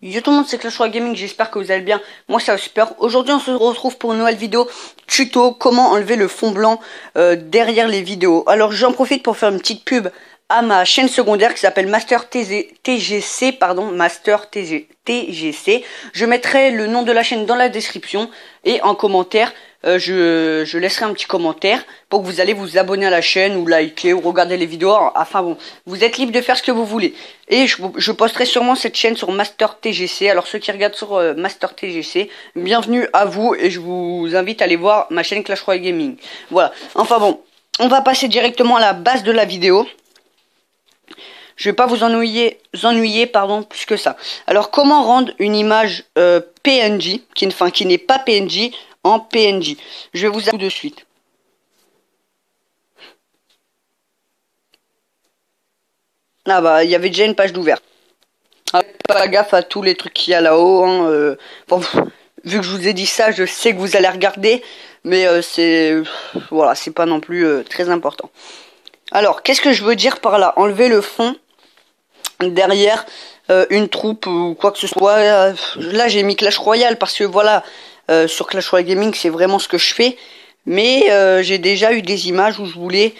Yo tout le monde, c'est Clash Royale Gaming, j'espère que vous allez bien. Moi ça va super. Aujourd'hui on se retrouve pour une nouvelle vidéo tuto comment enlever le fond blanc derrière les vidéos. Alors j'en profite pour faire une petite pub à ma chaîne secondaire qui s'appelle Master TGC, pardon, Master TGC. Je mettrai le nom de la chaîne dans la description et en commentaire. Je laisserai un petit commentaire pour que vous allez vous abonner à la chaîne ou liker ou regarder les vidéos. Enfin bon, vous êtes libre de faire ce que vous voulez. Et je posterai sûrement cette chaîne sur Master TGC. Alors ceux qui regardent sur Master TGC, bienvenue à vous et je vous invite à aller voir ma chaîne Clash Royale Gaming. Voilà. Enfin bon, on va passer directement à la base de la vidéo. Je vais pas vous ennuyer pardon, plus que ça. Alors comment rendre une image PNG qui n'est pas PNG en PNG. Je vais vous avouer de suite. Ah bah il y avait déjà une page d'ouvert. Pas gaffe à tous les trucs qu'il y a là-haut. Hein, bon, vu que je vous ai dit ça, je sais que vous allez regarder, mais voilà, c'est pas non plus très important. Alors, qu'est-ce que je veux dire par là? Enlever le fond derrière une troupe ou quoi que ce soit. Là, j'ai mis Clash Royale parce que voilà, sur Clash Royale Gaming, c'est vraiment ce que je fais. Mais j'ai déjà eu des images où je voulais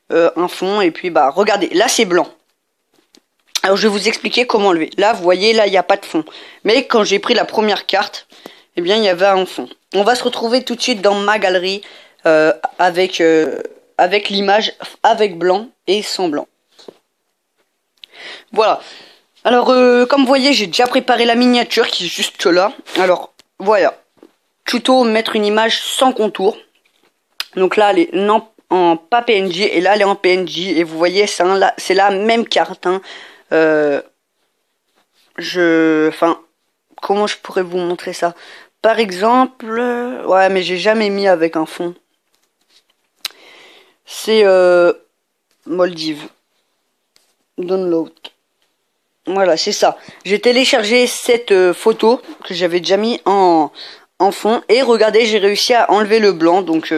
un fond et puis bah regardez, là c'est blanc. Alors je vais vous expliquer comment enlever. Là, vous voyez, là il n'y a pas de fond. Mais quand j'ai pris la première carte, eh bien il y avait un fond. On va se retrouver tout de suite dans ma galerie avec l'image avec blanc et sans blanc. Voilà. Alors, comme vous voyez, j'ai déjà préparé la miniature qui est juste là. Alors, voilà. Tuto, mettre une image sans contour. Donc là, elle est en pas PNG et là, elle est en PNG. Et vous voyez, c'est la même carte. Hein. Enfin, comment je pourrais vous montrer ça? Par exemple, ouais, mais j'ai jamais mis avec un fond. C'est Maldives. Download. Voilà, c'est ça. J'ai téléchargé cette photo que j'avais déjà mis en fond et regardez, j'ai réussi à enlever le blanc. Donc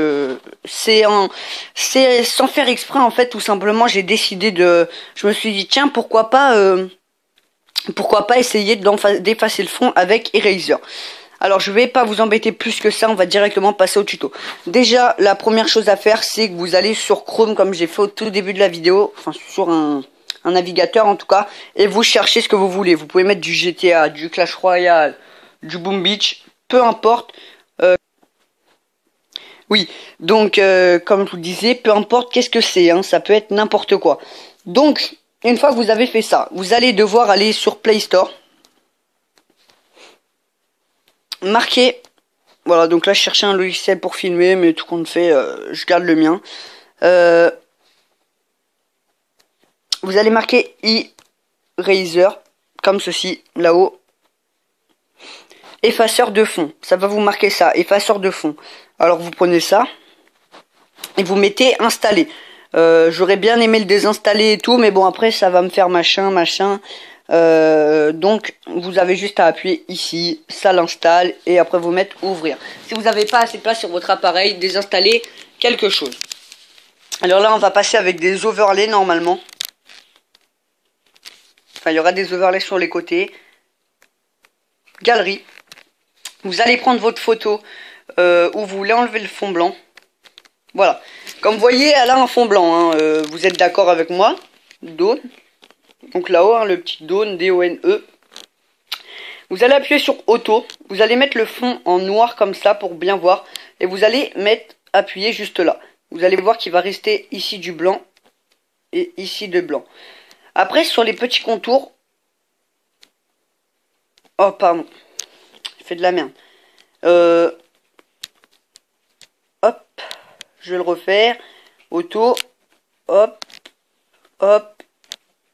c'est sans faire exprès en fait, tout simplement. J'ai décidé je me suis dit tiens pourquoi pas essayer d'effacer le fond avec Eraser. Alors je vais pas vous embêter plus que ça, on va directement passer au tuto. Déjà la première chose à faire c'est que vous allez sur Chrome comme j'ai fait au tout début de la vidéo, enfin sur un navigateur en tout cas, et vous cherchez ce que vous voulez. Vous pouvez mettre du GTA, du Clash Royale, du Boom Beach, peu importe. Oui, donc comme je vous disais, peu importe qu'est-ce que c'est, hein, ça peut être n'importe quoi. Donc, une fois que vous avez fait ça, vous allez devoir aller sur Play Store. Marquer, voilà, donc là je cherchais un logiciel pour filmer, mais tout compte fait, je garde le mien. Vous allez marquer Eraser, comme ceci, là-haut. Effaceur de fond, ça va vous marquer ça, effaceur de fond. Alors vous prenez ça, et vous mettez installer. J'aurais bien aimé le désinstaller et tout, mais bon après ça va me faire machin. Donc vous avez juste à appuyer ici, ça l'installe, et après vous mettre ouvrir. Si vous n'avez pas assez de place sur votre appareil, désinstaller quelque chose. Alors là on va passer avec des overlays normalement. Enfin il y aura des overlays sur les côtés. Galerie. Vous allez prendre votre photo où vous voulez enlever le fond blanc. Voilà. Comme vous voyez, elle a un fond blanc. Hein. Vous êtes d'accord avec moi? Dawn. Donc là-haut, hein, le petit Dawn, D-O-N-E. Vous allez appuyer sur Auto. Vous allez mettre le fond en noir comme ça pour bien voir. Et vous allez appuyer juste là. Vous allez voir qu'il va rester ici du blanc et ici de blanc. Après, sur les petits contours... Oh, pardon. J'ai fait de la merde. Hop. Je vais le refaire. Auto. Hop. Hop.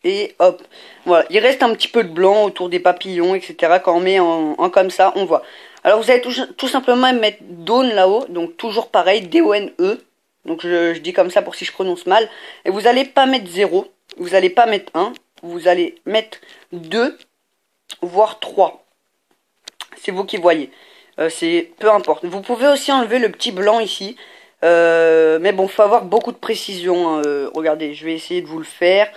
Et hop. Voilà. Il reste un petit peu de blanc autour des papillons, etc. Quand on met en comme ça, on voit. Alors vous allez tout simplement mettre Dawn là-haut. Donc toujours pareil. D-O-N-E. Donc je dis comme ça pour si je prononce mal. Et vous n'allez pas mettre 0. Vous n'allez pas mettre 1. Vous allez mettre 2. Voire 3. C'est vous qui voyez. C'est peu importe. Vous pouvez aussi enlever le petit blanc ici. Mais bon, faut avoir beaucoup de précision. Hein. Regardez, je vais essayer de vous le faire.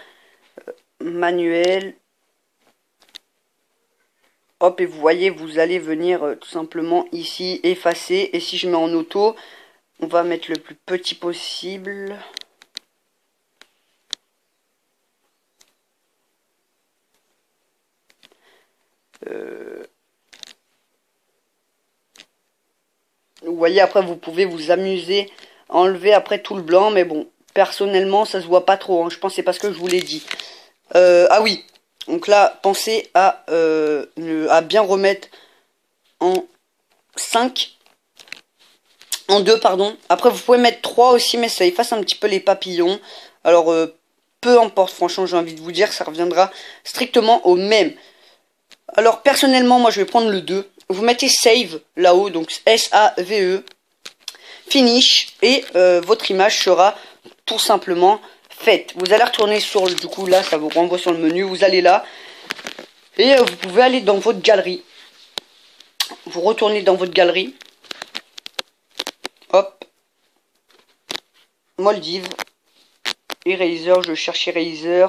Manuel. Hop, et vous voyez, vous allez venir tout simplement ici, effacer. Et si je mets en auto, on va mettre le plus petit possible. Vous voyez, après, vous pouvez vous amuser, enlever après tout le blanc. Mais bon, personnellement, ça se voit pas trop. Hein. Je pense que c'est parce que je vous l'ai dit. Ah oui, donc là, pensez à bien remettre en 5. En 2, pardon. Après, vous pouvez mettre 3 aussi, mais ça efface un petit peu les papillons. Alors, peu importe, franchement, j'ai envie de vous dire, ça reviendra strictement au même. Alors, personnellement, moi, je vais prendre le 2. Vous mettez Save là-haut, donc S-A-V-E. Finish, et votre image sera tout simplement faite. Vous allez retourner sur, du coup, là, ça vous renvoie sur le menu. Vous allez là, et vous pouvez aller dans votre galerie. Vous retournez dans votre galerie. Hop. Maldives. Eraser, je cherche Eraser.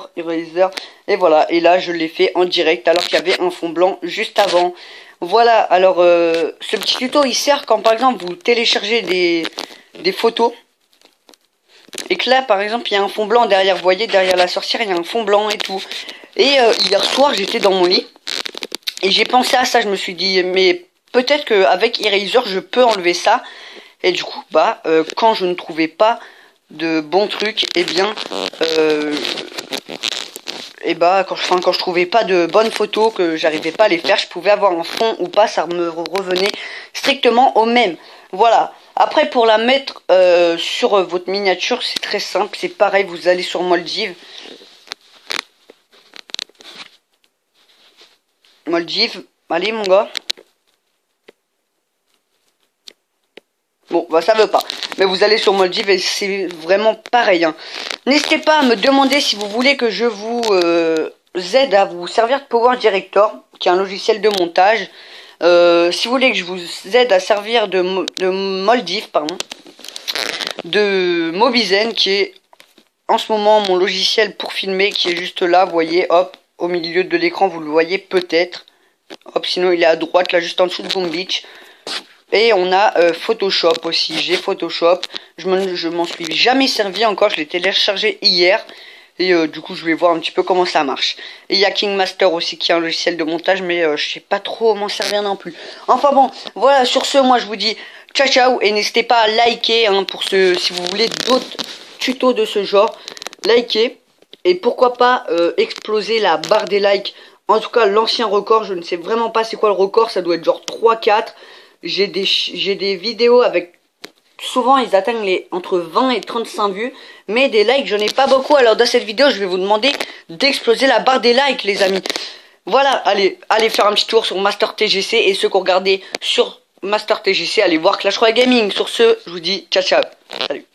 Et voilà. Et là, je l'ai fait en direct alors qu'il y avait un fond blanc juste avant. Voilà. Alors, ce petit tuto, il sert quand, par exemple, vous téléchargez des photos. Et que là, par exemple, il y a un fond blanc derrière. Vous voyez, derrière la sorcière, il y a un fond blanc et tout. Et hier soir, j'étais dans mon lit. Et j'ai pensé à ça. Je me suis dit, mais peut-être qu'avec Eraser, je peux enlever ça. Et du coup, quand je ne trouvais pas de bons trucs, quand je trouvais pas de bonnes photos, que j'arrivais pas à les faire, je pouvais avoir un fond ou pas, ça me revenait strictement au même. Voilà. Après, pour la mettre sur votre miniature, c'est très simple. C'est pareil, vous allez sur Maldives. Allez mon gars. Bon, ça veut pas. Mais vous allez sur Maldives et c'est vraiment pareil. Hein. N'hésitez pas à me demander si vous voulez que je vous aide à vous servir de Power Director, qui est un logiciel de montage. Si vous voulez que je vous aide à servir de Maldives, pardon, de Mobizen, qui est en ce moment mon logiciel pour filmer, qui est juste là, vous voyez, hop, au milieu de l'écran, vous le voyez peut-être. Hop, sinon il est à droite, là, juste en dessous de Boom Beach. Et on a Photoshop aussi. J'ai Photoshop. Je m'en suis jamais servi encore. Je l'ai téléchargé hier. Et du coup, je vais voir un petit peu comment ça marche. Et il y a KingMaster aussi qui est un logiciel de montage. Mais je sais pas trop m'en servir non plus. Enfin bon, voilà. Sur ce, moi je vous dis ciao ciao. Et n'hésitez pas à liker pour si vous voulez d'autres tutos de ce genre. Likez. Et pourquoi pas exploser la barre des likes. En tout cas, l'ancien record. Je ne sais vraiment pas c'est quoi le record. Ça doit être genre 3-4. J'ai des vidéos avec, souvent ils atteignent entre 20 et 35 vues, mais des likes j'en ai pas beaucoup. Alors dans cette vidéo je vais vous demander d'exploser la barre des likes les amis. Voilà, allez faire un petit tour sur Master TGC, et ceux qui ont regardé sur Master TGC, allez voir Clash Royale Gaming. Sur ce, je vous dis ciao ciao, salut.